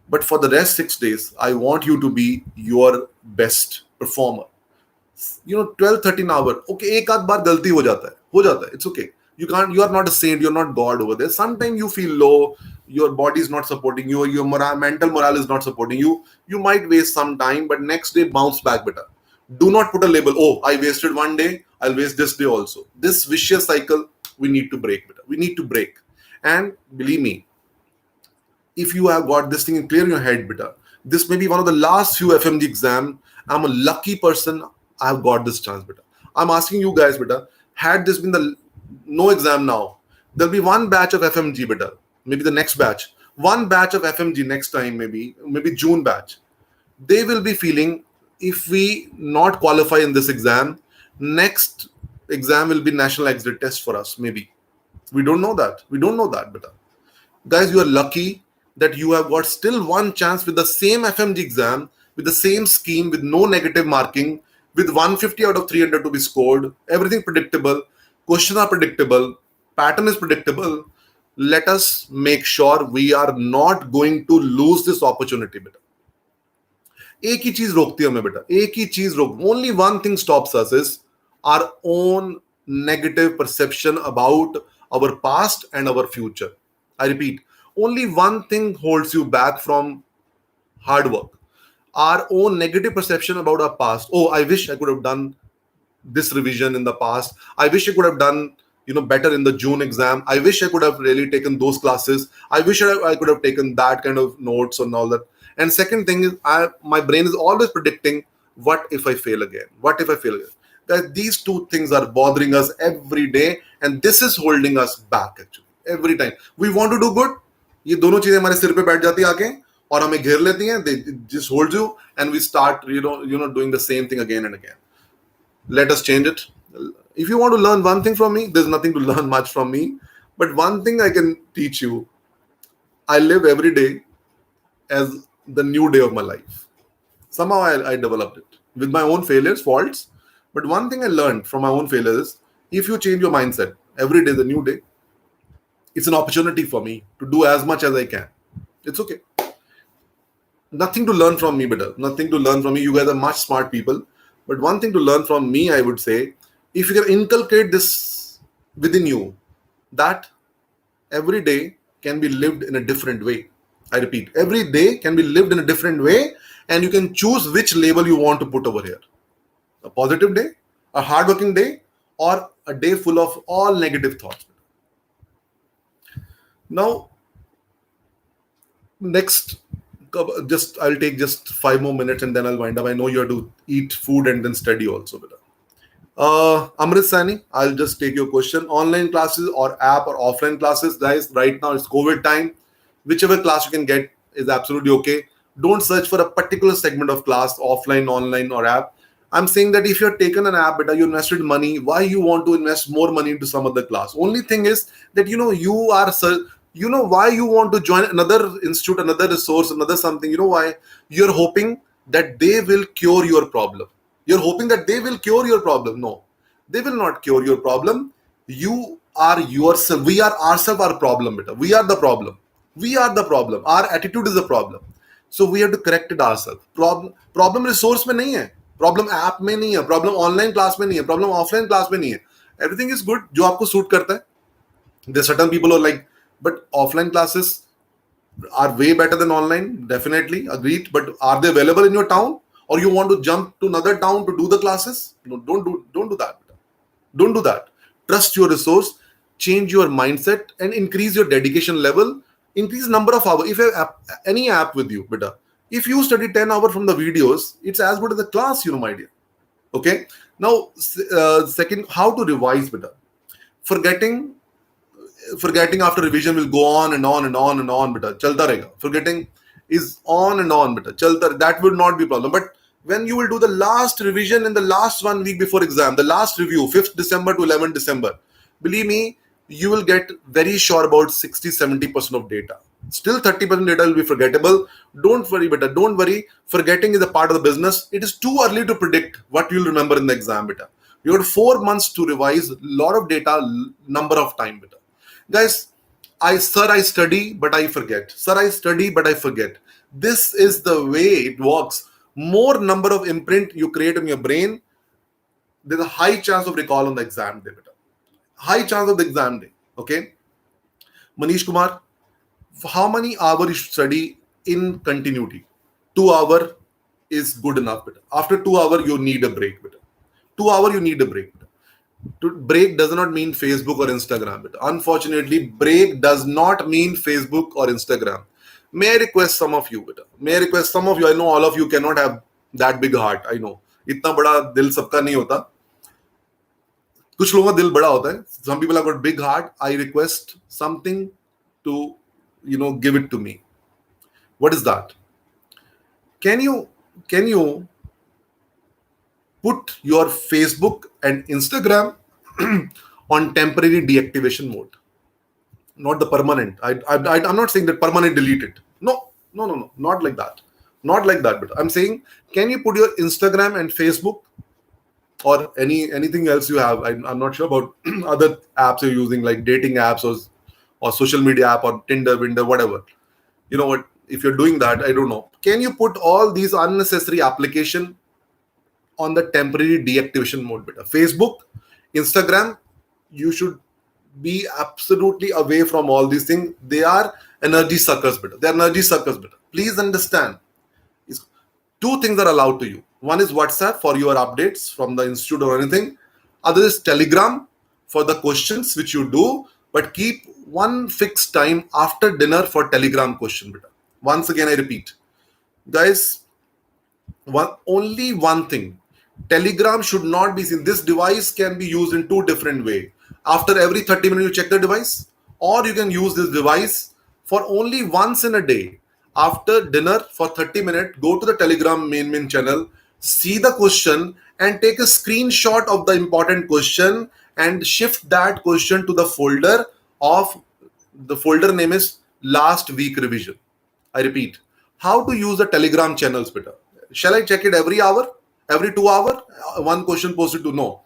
But for the rest 6 days, I want you to be your best performer. 12-13 hour. Okay, एक आध बार गलती हो जाता है. It's okay. You are not a saint, you're not God over there. Sometimes you feel low, your body is not supporting you, your mental morale is not supporting you. You might waste some time, but next day bounce back better. Do not put a label, oh, I wasted one day, I'll waste this day also. This vicious cycle, we need to break better. We need to break. And believe me, if you have got this thing clear in your head, this may be one of the last few FMG exam. I'm a lucky person. I have got this chance, I'm asking you guys, had this been the no exam now, there'll be one batch of FMG, maybe the next batch, one batch of FMG next time, maybe June batch. They will be feeling, if we not qualify in this exam, next exam will be national exit test for us. Maybe we don't know that. Guys, you are lucky that you have got still one chance with the same FMG exam, with the same scheme, with no negative marking, with 150 out of 300 to be scored, everything predictable, questions are predictable, pattern is predictable. Let us make sure we are not going to lose this opportunity, एक ही चीज रोकती है हमें, only one thing stops us is our own negative perception about our past and our future. I repeat, only one thing holds you back from hard work. Our own negative perception about our past. Oh, I wish I could have done this revision in the past. I wish I could have done better in the June exam. I wish I could have really taken those classes. I wish I could have taken that kind of notes and all that. And second thing is, my brain is always predicting, what if I fail again? That these two things are bothering us every day, and this is holding us back actually. Every time we want to do good, ये दोनों चीजें हमारे सिर पे बैठ जाती है आके और हमें घेर लेती हैं. They just hold you, and we start doing the same thing again and again. Let us change it. If you want to learn one thing from me, there's nothing to learn much from me, but one thing I can teach you: I live every day as the new day of my life. Somehow I developed it with my own failures, faults. But one thing I learned from my own failures is, if you change your mindset, every day is a new day. It's an opportunity for me to do as much as I can. It's okay. Nothing to learn from me, nothing to learn from me. You guys are much smart people. But one thing to learn from me, I would say, if you can inculcate this within you, that every day can be lived in a different way. I repeat, every day can be lived in a different way, and you can choose which label you want to put over here. A positive day, a hardworking day, or a day full of all negative thoughts. Now, next, I'll take just 5 more minutes and then I'll wind up. I know you have to eat food and then study also. Amrit Sani, I'll just take your question. Online classes or app or offline classes, guys, right now it's COVID time. Whichever class you can get is absolutely okay. Don't search for a particular segment of class, offline, online, or app. I'm saying that if you're taken an app, you invested money, why you want to invest more money into some other class? Only thing is that why you want to join another institute, another resource, another something. You know why? You're hoping that they will cure your problem. You're hoping that they will cure your problem. No, they will not cure your problem. You are yourself. We are ourselves our problem. We are the problem. Our attitude is the problem. So we have to correct it ourselves. Problem resource में नहीं है. Problem app में नहीं है. Problem online class में नहीं है. Problem offline class में नहीं है. Everything is good. जो आपको suit करता है. There's certain people who are like, but offline classes are way better than online. Definitely agreed. But are they available in your town, or you want to jump to another town to do the classes? No, don't do that. Don't do that. Trust your resource, change your mindset, and increase your dedication level. Increase number of hours. If you have any app with you, beta, if you study 10 hours from the videos, it's as good as the class, my dear. Okay. Now, second, how to revise, beta. Forgetting forgetting after revision will go on and on and on and on, beta. Chalta rahega. Forgetting is on and on, beta. Chalta. That would not be a problem. But when you will do the last revision in the last 1 week before exam, the last review, 5th December to 11th December, believe me, you will get very sure about 60-70% of data. Still 30% data will be forgettable. Don't worry, beta. Don't worry. Forgetting is a part of the business. It is too early to predict what you'll remember in the exam, beta. You got 4 months to revise a lot of data, number of time, beta. Guys, I study, but I forget. Sir, I study, but I forget. This is the way it works. More number of imprint you create in your brain, there's a high chance of recall on the exam day. High chance of the exam day. Okay. Manish Kumar, how many hours you should study in continuity? 2 hours is good enough. After 2 hours, you need a break. 2 hours, you need a break. To break does not mean Facebook or Instagram. Unfortunately, break does not mean Facebook or Instagram. May I request some of you? I know all of you cannot have that big heart. I know. इतना बड़ा दिल सबका नहीं होता. कुछ लोगों का दिल बड़ा होता है. Some people have got big heart. I request something to, give it to me. What is that? Can you put your Facebook and Instagram on temporary deactivation mode, not the permanent. I'm not saying that permanent delete it. No, not like that. Not like that. But I'm saying, can you put your Instagram and Facebook or anything else you have? I'm not sure about other apps you're using, like dating apps or social media app or Tinder, Winder, whatever. You know what? If you're doing that, I don't know. Can you put all these unnecessary application on the temporary deactivation mode, beta? Facebook, Instagram, you should be absolutely away from all these things. They are energy suckers, beta. They are energy suckers, beta. Please understand. Two things are allowed to you. One is WhatsApp for your updates from the institute or anything. Other is Telegram for the questions which you do, but keep one fixed time after dinner for Telegram question, beta. Once again, I repeat, guys, only one thing. Telegram should not be seen. This device can be used in two different ways. After every 30 minutes, you check the device, or you can use this device for only once in a day. After dinner for 30 minutes, go to the Telegram main channel, see the question, and take a screenshot of the important question and shift that question to the folder of the folder name is last week revision. I repeat, how to use the Telegram channels better. Shall I check it every hour? Every 2 hours? One question posted to no.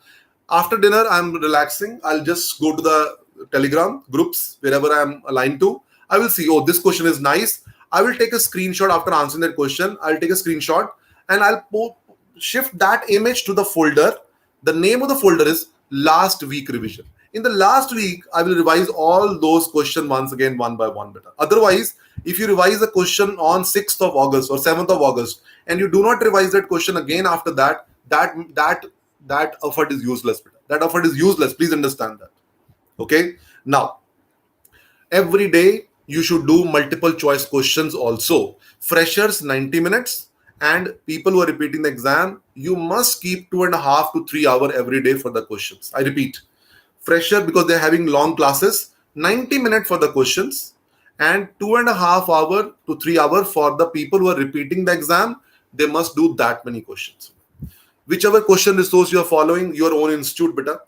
After dinner, I'm relaxing. I'll just go to the Telegram groups, wherever I'm aligned to. I will see, oh, this question is nice. I will take a screenshot after answering that question. I'll take a screenshot and I'll shift that image to the folder. The name of the folder is last week revision. In the last week, I will revise all those questions once again, one by one. Better. Otherwise, if you revise the question on 6th of August or 7th of August, and you do not revise that question again after that, that effort is useless. Better. That effort is useless. Please understand that. Okay. Now, every day you should do multiple choice questions also. Freshers 90 minutes, and people who are repeating the exam, you must keep 2.5 to 3 hours every day for the questions. I repeat, fresher, because they're having long classes, 90 minutes for the questions and 2.5 hours to 3 hours for the people who are repeating the exam. They must do that many questions. Whichever question resource you are following, your own institute, beta,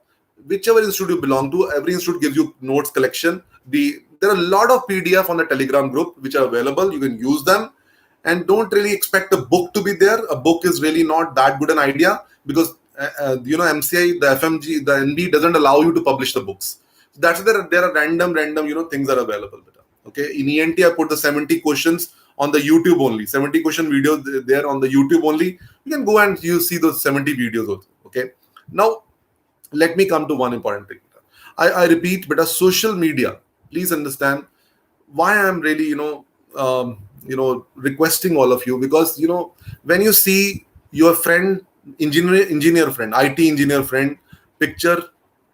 whichever institute you belong to, every institute gives you notes collection. There are a lot of PDF on the Telegram group which are available. You can use them, and don't really expect a book to be there. A book is really not that good an idea because MCI, the FMGE, the NB doesn't allow you to publish the books. So that's where there are random things are available. Okay, in ENT I put the 70 questions on the YouTube only. 70 question videos there on the YouTube only. You can go and you see those 70 videos also. Okay. Now let me come to one important thing. I repeat, but social media, please understand why I'm really, requesting all of you, because, when you see your friend, engineer friend, IT engineer friend, picture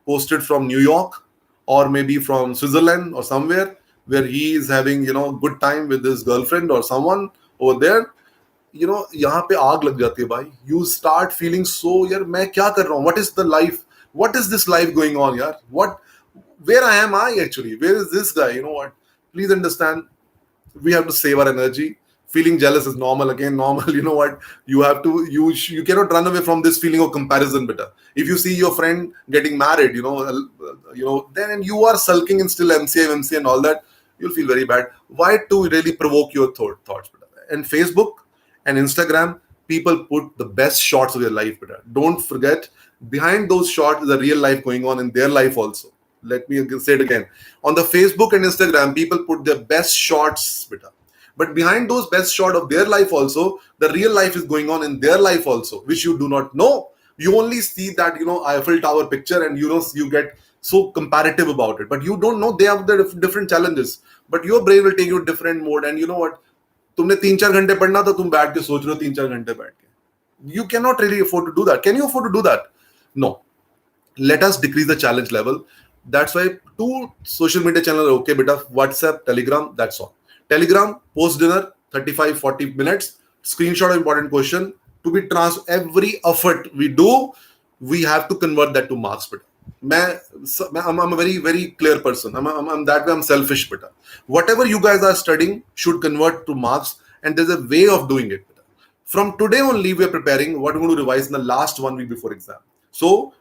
posted from New York or maybe from Switzerland or somewhere, where he is having, good time with his girlfriend or someone over there, यहाँ पे आग लग जाती है भाई. You start feeling so, यार मैं क्या कर रहा हूँ, what is the life, what is this life going on, यार, where I am I actually, where is this guy, what, please understand, we have to save our energy. Feeling jealous is normal, again, normal. You know what, you have to, you cannot run away from this feeling of comparison, better. If you see your friend getting married, then you are sulking in still MCA and all that, you'll feel very bad. Why to really provoke your thoughts, better? And Facebook and Instagram, people put the best shots of your life, better. Don't forget, behind those shots is a real life going on in their life also. Let me say it again. On the Facebook and Instagram, people put their best shots, beta. But behind those best shot of their life also, the real life is going on in their life also, which you do not know. You only see that, Eiffel Tower picture, and you get so comparative about it. But you don't know they have the different challenges. But your brain will take you different mode. And you know what? तुमने 3-4 घंटे पढ़ना था, तुम बैठ के सोच रहे हो 3-4 घंटे बैठ के. You cannot really afford to do that. Can you afford to do that? No. Let us decrease the challenge level. That's why 2 social media channels are okay, beta. WhatsApp, Telegram, that's all. Telegram, post dinner, 35-40 minutes, screenshot of important question. To be every effort we do, we have to convert that to marks, beta. I'm a very, very clear person. I'm that way, I'm selfish, beta. Whatever you guys are studying should convert to marks, and there's a way of doing it, beta. From today only, we are preparing what we're going to revise in the last 1 week before exam. So,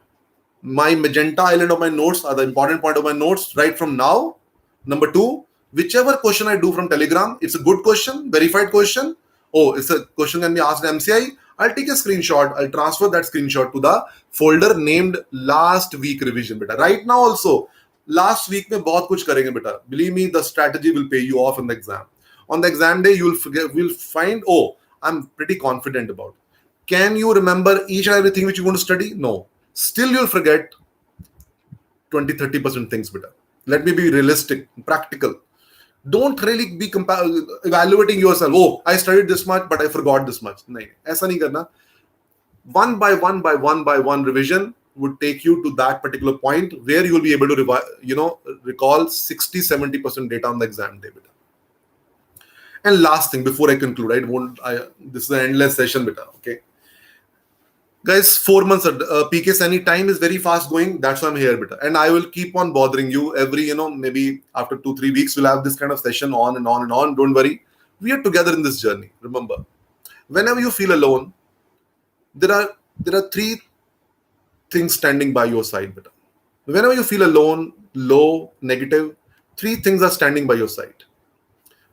my magenta island of my notes are the important part of my notes right from now. Number 2, whichever question I do from Telegram, it's a good question, verified question. Oh, it's a question can be asked in MCI. I'll take a screenshot. I'll transfer that screenshot to the folder named last week revision, beta. Right now also, last week mein bahut kuch karenge, beta. Believe me, the strategy will pay you off in the exam. On the exam day, we'll find, oh, I'm pretty confident about it. Can you remember each and everything which you want to study? No. Still you'll forget 20-30% things, better. Let me be realistic, practical. Don't really be evaluating yourself. Oh, I studied this much, but I forgot this much. No, aisa nahi karna. One by one revision would take you to that particular point where you will be able to recall 60-70% data on the exam day, beta. And last thing before I conclude, this is an endless session, beta. Okay. Guys, 4 months, PK Sani, time is very fast going. That's why I'm here, beta. And I will keep on bothering you every, maybe after 2-3 weeks, we'll have this kind of session on and on and on. Don't worry. We are together in this journey. Remember, whenever you feel alone, there are 3 things standing by your side, beta. Whenever you feel alone, low, negative, 3 things are standing by your side.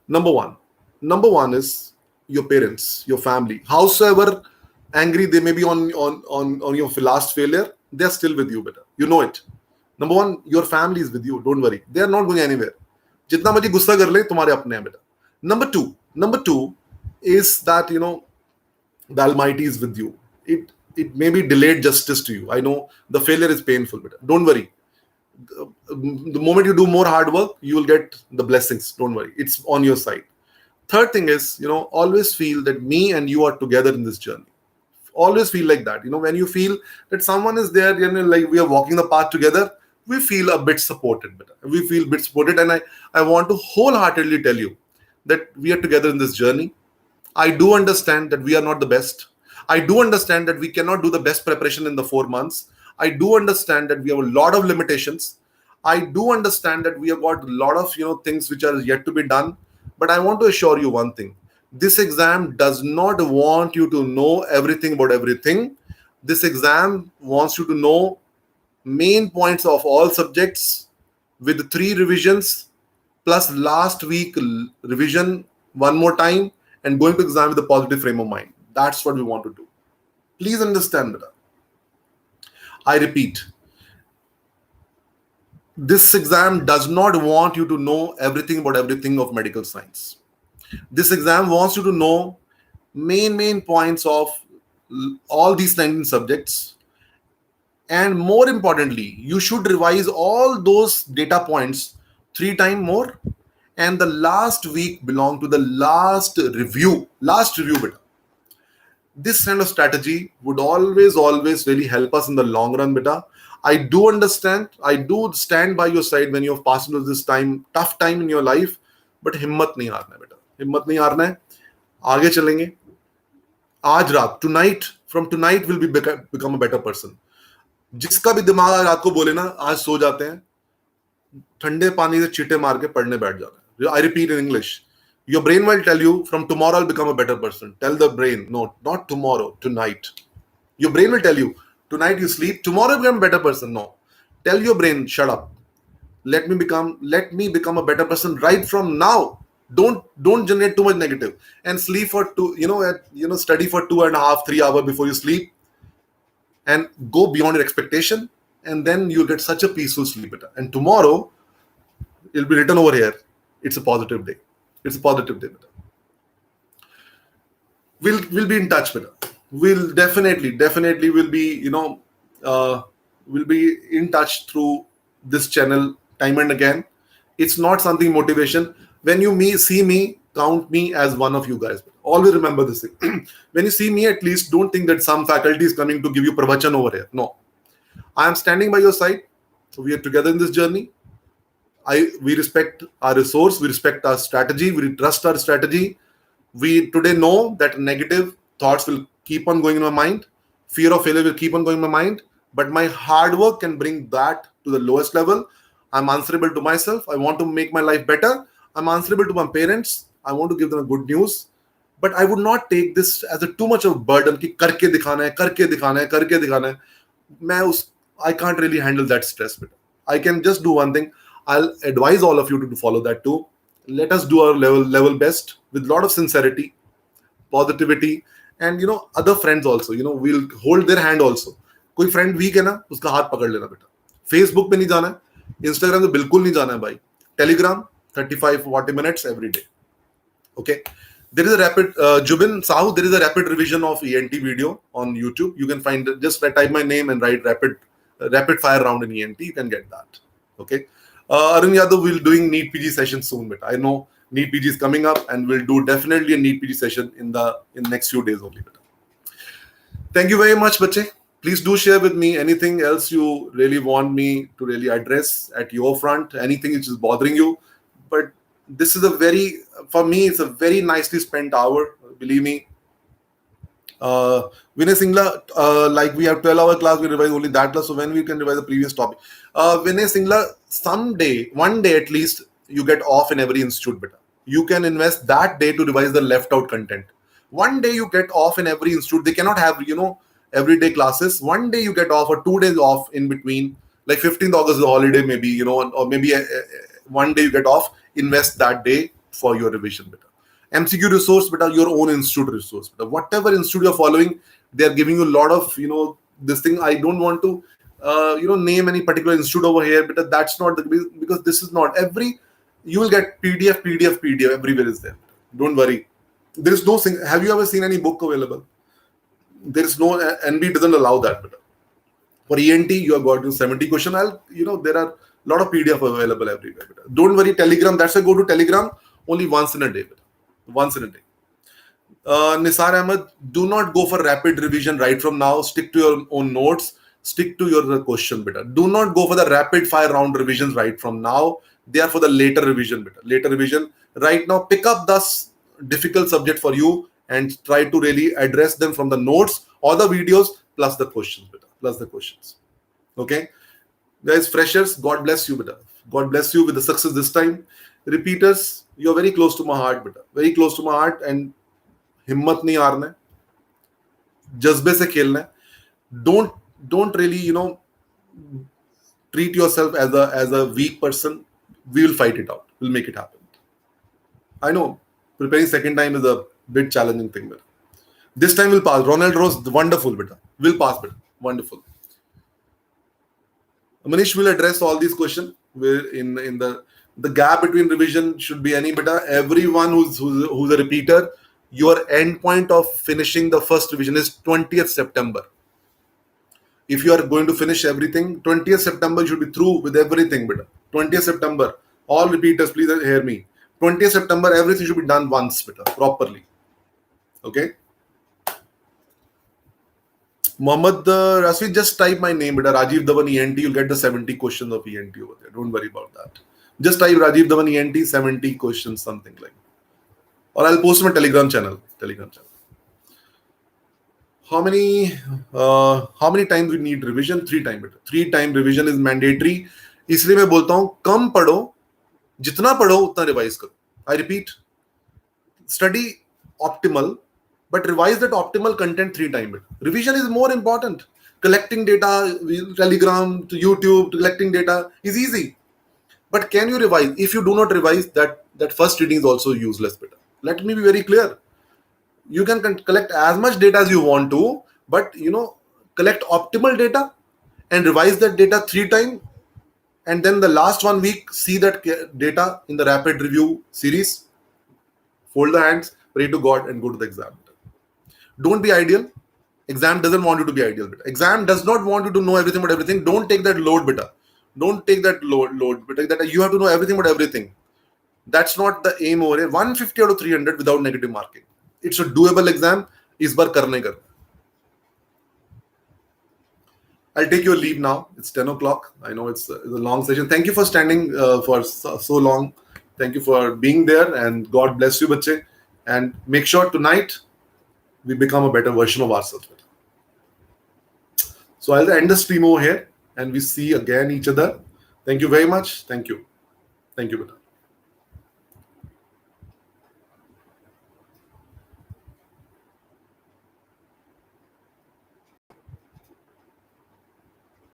Number one is your parents, your family. Howsoever angry they may be on your last failure, they're still with you, better. You know it. Number 1, your family is with you. Don't worry. They are not going anywhere. Jitna maji gussa kar le, tumhare apne hain, beta. Number two is that, the Almighty is with you. It may be delayed justice to you. I know the failure is painful, beta. Don't worry. The moment you do more hard work, you will get the blessings. Don't worry. It's on your side. Third thing is, always feel that me and you are together in this journey. Always feel like that. When you feel that someone is there, like we are walking the path together, we feel a bit supported. We feel a bit supported. And I want to wholeheartedly tell you that we are together in this journey. I do understand that we are not the best. I do understand that we cannot do the best preparation in the 4 months. I do understand that we have a lot of limitations. I do understand that we have got a lot of things which are yet to be done. But I want to assure you one thing. This exam does not want you to know everything about everything. This exam wants you to know main points of all subjects with 3 revisions plus last week revision one more time and going to exam with a positive frame of mind. That's what we want to do. Please understand that. I repeat, this exam does not want you to know everything about everything of medical science. This exam wants you to know main points of all these 19 subjects And more importantly, you should revise all those data points 3 times more. And the last week belong to the last review. Last review, beta. This kind of strategy would always really help us in the long run, beta. I do understand. I do stand by your side when you have passed through this tough time in your life. But हिम्मत नहीं हारना है बेटा. हिम्मत नहीं हारना है. आगे चलेंगे. आज रात, from tonight will become a better person. जिसका भी दिमाग आज रात को बोले ना, आज सो जाते हैं, ठंडे पानी से चीटे मार के पढ़ने बैठ जाते हैं. I repeat in English. Your brain will tell you, from tomorrow I'll become a better person. Tell the brain, no, not tomorrow, tonight. Your brain will tell you, tonight you sleep, tomorrow you become a better person. No. Tell your brain, shut up. Let me become a better person right from now. Don't generate too much negative. And sleep for study for 2.5, 3 hours before you sleep. And go beyond your expectation. And then you'll get such a peaceful sleep. And tomorrow, it'll be written over here. It's a positive day. It's a positive day. We'll be in touch, beta. We'll definitely will be, we'll be in touch through this channel time and again. It's not something motivation. When you see me, count me as one of you guys. Always remember this thing. When you see me, at least don't think that some faculty is coming to give you pravachan over here. No. I am standing by your side. So we are together in this journey. We respect our resource, we respect our strategy, we trust our strategy. We today know that negative thoughts will keep on going in my mind. Fear of failure will keep on going in my mind. But my hard work can bring that to the lowest level. I'm answerable to myself. I want to make my life better. I'm answerable to my parents. I want to give them good news. But I would not take this as too much of a burden. Ki karke dikhana hai. I can't really handle that stress. I can just do one thing. I'll advise all of you to follow that too. Let us do our level best with a lot of sincerity, positivity, and other friends also. We'll hold their hand also. कोई friend weak है ना, उसका हाथ पकड़ लेना बेटा. Facebook पे नहीं जाना है, Instagram पे बिल्कुल नहीं जाना है भाई. Telegram 35-40 minutes every day. Okay. There is a rapid Jubin Sahu. There is a rapid revision of ENT video on YouTube. You can find it. Just type my name and write rapid fire round in ENT. You can get that. Okay. Arun Yadav will doing NEET PG session soon, but I know NEET PG is coming up, and we'll do definitely a NEET PG session in next few days only. Thank you very much, bache. Please do share with me anything else you really want me to really address at your front, anything which is bothering you. But this is for me, it's a very nicely spent hour. Believe me. Vinay Singla, like we have 12-hour class, we revise only that class. So when we can revise the previous topic. Vinay Singla, one day at least, you get off in every institute. Beta. You can invest that day to revise the left out content. One day you get off in every institute. They cannot have, everyday classes. One day you get off, or 2 days off in between. Like 15th August is a holiday, maybe, or maybe one day you get off. Invest that day for your revision. Beta. MCQ resource, but your own institute resource. But whatever institute you're following, they are giving you a lot of, this thing. I don't want to, name any particular institute over here, but that's not because this is not you will get PDF everywhere is there. Don't worry. There is no thing. Have you ever seen any book available? There is no, NB doesn't allow that. But for ENT, you have got 70 question. There are a lot of PDF available everywhere. But don't worry, Telegram. That's why go to Telegram only once in a day. Once in a day. Nisar Ahmed, do not go for rapid revision right from now. Stick to your own notes. Stick to your question, beta. Do not go for the rapid fire round revisions right from now. They are for the later revision, beta. Later revision. Right now, pick up this difficult subject for you and try to really address them from the notes or the videos plus the questions, beta. Plus the questions. Okay? Guys, freshers, God bless you, beta. God bless you with the success this time. Repeaters, you're very close to my heart, beta. Very close to my heart, and himmat nahi haarna hai. Jazbe se khelna hai. Don't really, treat yourself as a weak person. We will fight it out. We'll make it happen. I know preparing second time is a bit challenging thing, but this time we'll pass. Ronald Rose, wonderful, beta. We'll pass, beta. Wonderful. Manish will address all these questions. Where in the gap between revision should be any beta. Everyone who's a repeater, your end point of finishing the first revision is 20th September. if you are going to finish everything, 20th September you should be through with everything. Beta 20th September, all repeaters, please hear me. 20th September, everything should be done once, beta, properly. Okay. Mohammed Rasfi, just type my name, beta, Rajiv Dhawan ENT. You'll get the 70 questions of ENT over there. Don't worry about that. Just type Rajiv Dhawan ENT 70 questions, something like that. Or I'll post my Telegram channel. How many times we need revision? 3 times. 3 time revision is mandatory. इसलिए मैं बोलता हूं कम पढ़ो, जितना पढ़ो उतना revise करो. I repeat, study optimal, but revise that optimal content 3 times. Revision is more important. Collecting data, Telegram to YouTube, collecting data is easy. But can you revise? If you do not revise, that first reading is also useless. Better. Let me be very clear. You can collect as much data as you want to, but collect optimal data and revise that data 3 times, and then the last 1 week see that data in the rapid review series, fold the hands, pray to God, and go to the exam. Don't be ideal. Exam doesn't want you to be ideal. Beta. Exam does not want you to know everything about everything. Don't take that load, beta. Don't take that load, beta. That you have to know everything about everything. That's not the aim over here. 150 out of 300 without negative marking. It's a doable exam. Is bar karne kar. I'll take your leave now. It's 10 o'clock. I know it's a long session. Thank you for standing for so long. Thank you for being there, and God bless you, bache. And make sure tonight we become a better version of ourselves. So I'll end the stream over here, and we see again each other. Thank you very much. Thank you. Thank you, beta.